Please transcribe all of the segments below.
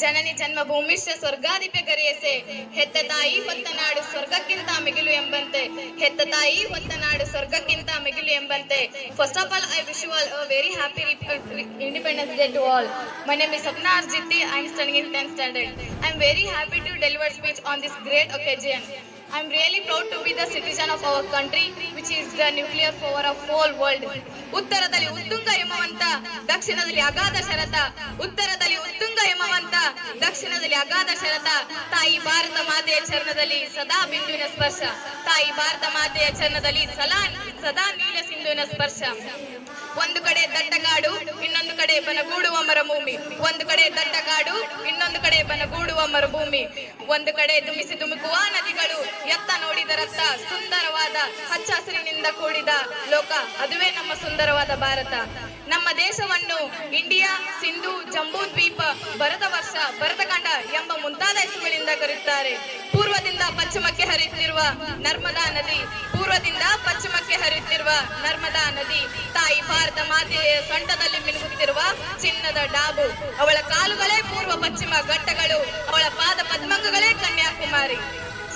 ಜನನಿ ಜನ್ಮಭೂಮಿಶ್ಚ ಸ್ವರ್ಗಾಧಿಪೆ ಗರಿಯಸೆ. ಹೆತ್ತ ತಾಯಿ ಹೊತ್ತ ನಾಡು ಸ್ವರ್ಗಕ್ಕಿಂತ ಮಿಗಿಲು ಎಂಬಂತೆ. ಹೆತ್ತ ತಾಯಿ ಹೊತ್ತ ನಾಡು ಸ್ವರ್ಗಕ್ಕಿಂತ ಮಿಗಿಲು ಎಂಬಂತೆ. First of all, I wish you all a very happy Independence Day to all. My name is Sapna Arjiti. I am studying in 10th standard. I am very happy to deliver speech on this great occasion. I am really proud to be the citizen of our country, which is the nuclear power of whole world. ಉತ್ತರದಲ್ಲಿ ಉತ್ತುಂಗ ಎಂಬವಂತ, ದಕ್ಷಿಣದಲ್ಲಿ ಅಗಾಧ ಶರತ. ಉತ್ತರದಲ್ಲಿ ಉತ್ತುಂಗ ಎಂಬವಂತ, ದಕ್ಷಿಣದಲ್ಲಿ ಅಗಾಧ ಶರತ. ತಾಯಿ ಭಾರತ ಮಾತೆಯ ಚರಣದಲ್ಲಿ ಸದಾ ಬಿಂದುವಿನ ಸ್ಪರ್ಶ. ತಾಯಿ ಭಾರತ ಮಾತೆಯ ಚರಣದಲ್ಲಿ ಸದಾ ನೀಲ ಸಿಂಧುವಿನ ಸ್ಪರ್ಶ. ಒಂದು ಕಡೆ ದಟ್ಟಗಾಡು, ಇನ್ನೊಂದು ಕಡೆ ಬನಗೂಡುವ ಮರುಭೂಮಿ. ಒಂದು ಕಡೆ ದಟ್ಟಗಾಡು, ಇನ್ನೊಂದು ಕಡೆ ಬನಗೂಡುವ ಮರುಭೂಮಿ. ಒಂದು ಕಡೆ ಧುಮಿಸಿ ಧುಮುಕುವ ನದಿಗಳು, ಎತ್ತ ನೋಡಿದ ರಕ್ತ. ಸುಂದರವಾದ ಹಚ್ಚ ಹಸಿರಿನಿಂದ ಕೂಡಿದ ಲೋಕ, ಅದುವೇ ನಮ್ಮ ಸುಂದರವಾದ ಭಾರತ. ನಮ್ಮ ದೇಶವನ್ನು ಇಂಡಿಯಾ, ಸಿಂಧು, ಜಂಬೂ ದ್ವೀಪ, ಭರತ ವರ್ಷ, ಭರತಖಂಡ ಎಂಬ ಮುಂತಾದ ಹೆಸರುಗಳಿಂದ ಕರೆಯುತ್ತಾರೆ. ಪೂರ್ವದಿಂದ ಪಶ್ಚಿಮಕ್ಕೆ ಹರಿಯುತ್ತಿರುವ ನರ್ಮದಾ ನದಿ, ಪೂರ್ವದಿಂದ ಪಶ್ಚಿಮಕ್ಕೆ ಹರಿಯುತ್ತಿರುವ ನರ್ಮದಾ ನದಿ. ತಾಯಿ ಭಾರತ ಮಾತೆಯ ಸೊಂಟದಲ್ಲಿ ಮಿನುಗುತ್ತಿರುವ ಚಿನ್ನದ ಡಾಬು. ಅವಳ ಕಾಲುಗಳೇ ಪೂರ್ವ ಪಶ್ಚಿಮ ಘಟ್ಟಗಳು, ಅವಳ ಪಾದ ಪದ್ಮಂಗಗಳೇ ಕನ್ಯಾಕುಮಾರಿ.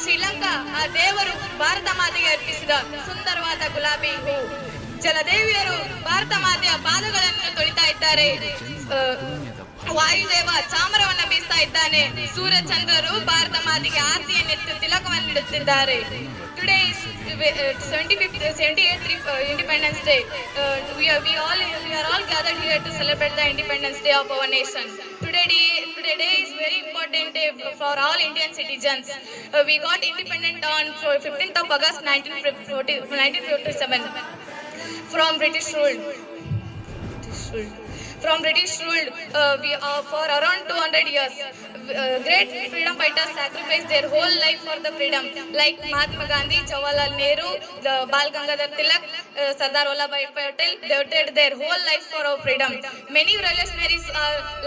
ಶ್ರೀಲಂಕಾ ಆ ದೇವರು ಭಾರತ ಮಾತೆಗೆ ಅರ್ಪಿಸಿದ ಸುಂದರವಾದ ಗುಲಾಬಿ ಹೂ. ಜಲದೇವಿಯರು ಭಾರತ ಮಾತೆಯ ಪಾದಗಳನ್ನು ತೊಳಿತಾ ಇದ್ದಾರೆ. ವಾಯುದೇವ ಚಾಮರವನ್ನ ಬೀಸ್ತಾ ಇದ್ದಾನೆ. ಸೂರ್ಯಚಂದ್ರರು ಭಾರತ ಮಾತೆಗೆ ಆರತಿಯನ್ನೆತ್ತು ತಿಲಕವನ್ನಿಡುತ್ತಿದ್ದಾರೆ. Today is 78th Independence Day. We are all gathered here to celebrate the Independence Day of our nation. Today day is very important day for all Indian citizens. We got independent on 15th of August 1947 from British rule. From British rule, for around 200 years. Great freedom fighters sacrificed their whole life for the freedom, like Mahatma Gandhi, Jawaharlal Nehru, Bal Gangadhar Tilak, Sardar Vallabhbhai Patel. They devoted their whole life for our freedom. Many revolutionaries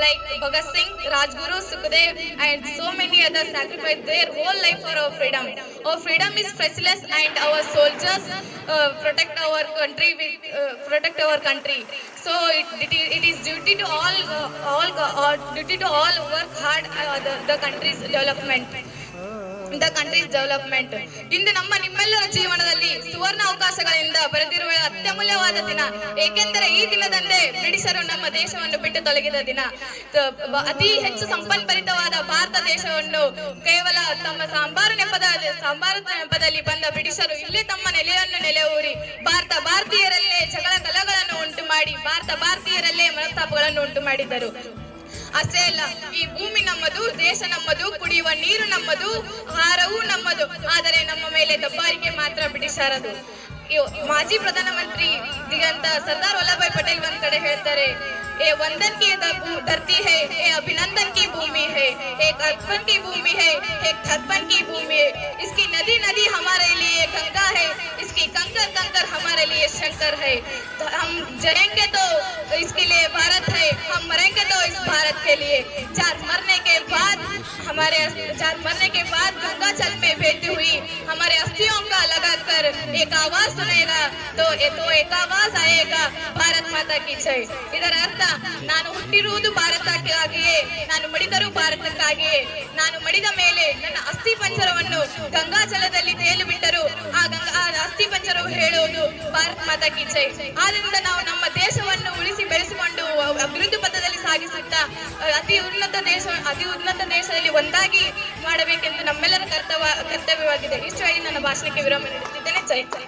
like Bhagat Singh, Rajguru, Sukhdev, and so many others sacrificed their whole life for our freedom. Our freedom is priceless, and our soldiers protect our country. So it is duty to all work hard the country's development. ಇಂದು ನಮ್ಮ ನಿಮ್ಮೆಲ್ಲರ ಜೀವನದಲ್ಲಿ ಸುವರ್ಣ ಅವಕಾಶಗಳಿಂದ ಬರೆದಿರುವ ಅತ್ಯಮೂಲ್ಯವಾದ ದಿನ. ಏಕೆಂದರೆ ಈ ದಿನದಂದೇ ಬ್ರಿಟಿಷರು ನಮ್ಮ ದೇಶವನ್ನು ಬಿಟ್ಟು ತೊಲಗಿದ ದಿನ. ಅತಿ ಹೆಚ್ಚು ಸಂಪನ್ಭರಿತವಾದ ಭಾರತ ದೇಶವನ್ನು ಕೇವಲ ತಮ್ಮ ಸಾಂಬಾರು ನೆಪದಲ್ಲಿ ಬಂದ ಬ್ರಿಟಿಷರು ಇಲ್ಲೇ ತಮ್ಮ ನೆಲೆಯನ್ನು ನೆಲೆಯೂರಿ ಭಾರತೀಯರಲ್ಲೇ ಜಗಳ ಕಲಗಳನ್ನು ಉಂಟು ಮಾಡಿ ಭಾರತೀಯರಲ್ಲೇ ಮನಸ್ತಾಪಗಳನ್ನು ಉಂಟು ಮಾಡಿದರು. ಅಷ್ಟೇ ಅಲ್ಲ, ಈ ಭೂಮಿ ನಮ್ಮದು, ದೇಶ ನಮ್ಮದು, ಕುಡಿಯುವ ನೀರು ನಮ್ಮದು, ಆಹಾರವೂ ನಮ್ಮದು. ಆದರೆ ನಮ್ಮ ಮೇಲೆ ದಬ್ಬಾಳಿಕೆ ಮಾತ್ರ ಬ್ರಿಟಿಷರದು. ಮಾಜಿ ಪ್ರಧಾನಮಂತ್ರಿ ದಿಗಂತ ಸರ್ದಾರ್ ವಲ್ಲಭಭಾಯಿ ಪಟೇಲ್ ಒಂದ್ ಕಡೆ ಹೇಳ್ತಾರೆ, ए वंदन की धरती है, ए अभिनंदन की भूमि है, एक अर्पण की भूमि है, एक धड़पन की भूमि है. इसकी नदी नदी हमारे लिए गंगा है, इसकी कंकर कंकर हमारे लिए शंकर है. हम जलेंगे तो इसके लिए भारत है, हम मरेंगे तो इस भारत के लिए. चार मरने के बाद गंगा जल में बहती हुई हमारे अस्थियों का लगाकर एक आवाज सुनेगा तो एक आवाज आएगा, भारत माता की जय. ಇದರ ಅರ್ಥ, ನಾನು ಹುಟ್ಟಿರುವುದು ಭಾರತಕ್ಕಾಗಿಯೇ, ನಾನು ಮಡಿದರೂ ಭಾರತಕ್ಕಾಗಿಯೇ. ನಾನು ಮಡಿದ ಮೇಲೆ ನನ್ನ ಅಸ್ಥಿ ಪಂಜರವನ್ನು ಗಂಗಾ ಜಲದಲ್ಲಿ ತೇಲು ಬಿಟ್ಟರು ಆ ಅಸ್ಥಿ ಪಂಜರವು ಹೇಳುವುದು ಭಾರತ್ ಮಾತಾ ಕಿ ಜೈ. ಆದ್ರಿಂದ ನಾವು ನಮ್ಮ ದೇಶವನ್ನು ಉಳಿಸಿ ಬೆಳೆಸಿಕೊಂಡು ಅಭಿವೃದ್ಧಿ ಪಥದಲ್ಲಿ ಸಾಗಿಸುತ್ತಾ ಅತಿ ಉನ್ನತ ದೇಶದಲ್ಲಿ ಒಂದಾಗಿ ಮಾಡಬೇಕೆಂದು ನಮ್ಮೆಲ್ಲರ ಕರ್ತವ್ಯವಾಗಿದೆ. ಇಷ್ಟು ಹೇಳಿ ನನ್ನ ಭಾಷಣಕ್ಕೆ ವಿರಾಮ ನೀಡುತ್ತಿದ್ದೇನೆ. ಜೈ ಜೈ.